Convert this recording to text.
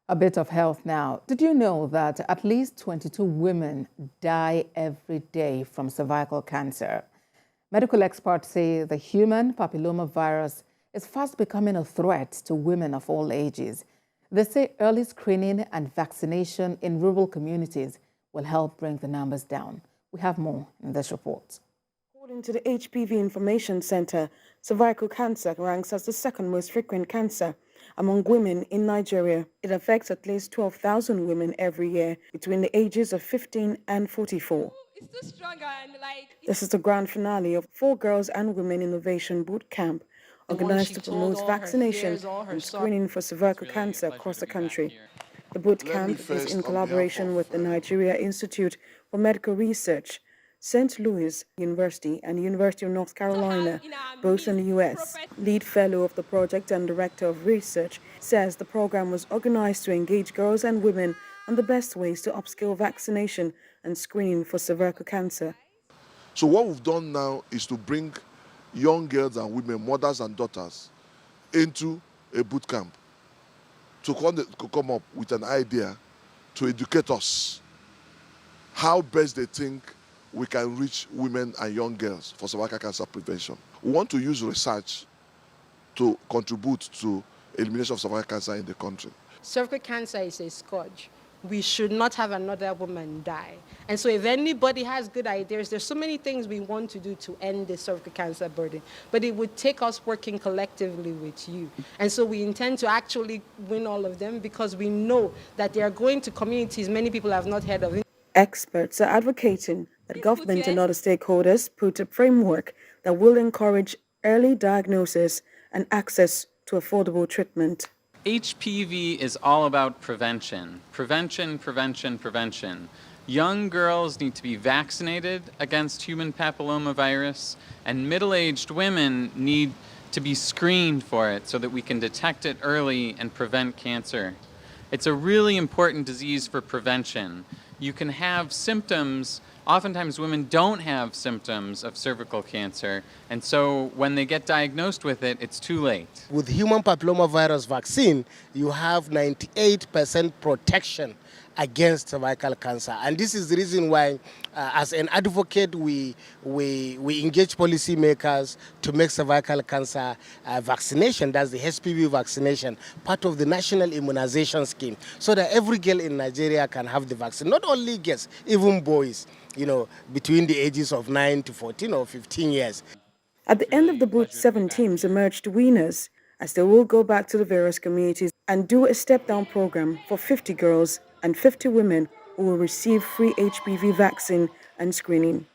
A bit of health now. Did you know that at least 22 women die every day from cervical cancer? Medical experts say the human papillomavirus is fast becoming a threat to women of all ages. They say early screening and vaccination in rural communities will help bring the numbers down. We have more in this report. According to the HPV Information Center, cervical cancer ranks as the second most frequent cancer among women in Nigeria. It affects at least 12,000 women every year between the ages of 15 and 44. This is the grand finale of 4 Girls and Women Innovation Boot Camp, organized to promote vaccination and screening for cervical cancer across the country. The boot camp is in collaboration with the Nigeria Institute for Medical Research, St. Louis University and University of North Carolina, both in the U.S. Lead fellow of the project and director of research says the program was organized to engage girls and women on the best ways to upskill vaccination and screening for cervical cancer. So what we've done now is to bring young girls and women, mothers and daughters, into a boot camp to come up with an idea to educate us how best they think we can reach women and young girls for cervical cancer prevention. We want to use research to contribute to elimination of cervical cancer in the country. Cervical cancer is a scourge. We should not have another woman die. And so if anybody has good ideas, there's so many things we want to do to end the cervical cancer burden, but it would take us working collectively with you. And so we intend to actually win all of them because we know that they are going to communities many people have not heard of. Experts are advocating that government and other stakeholders put a framework that will encourage early diagnosis and access to affordable treatment. HPV is all about prevention. Prevention, prevention, prevention. Young girls need to be vaccinated against human papillomavirus, and middle-aged women need to be screened for it so that we can detect it early and prevent cancer. It's a really important disease for prevention. You can have symptoms. Oftentimes women don't have symptoms of cervical cancer, and so when they get diagnosed with it, it's too late. With human papillomavirus vaccine, you have 98% protection against cervical cancer. And this is the reason why, as an advocate, we engage policymakers to make cervical cancer vaccination, that's the HPV vaccination, part of the national immunization scheme, so that every girl in Nigeria can have the vaccine. Not only girls, even boys, between the ages of 9 to 14 or 15 years. At the end of the boot, 7 teams emerged winners, as they will go back to the various communities and do a step-down program for 50 girls and 50 women who will receive free HPV vaccine and screening.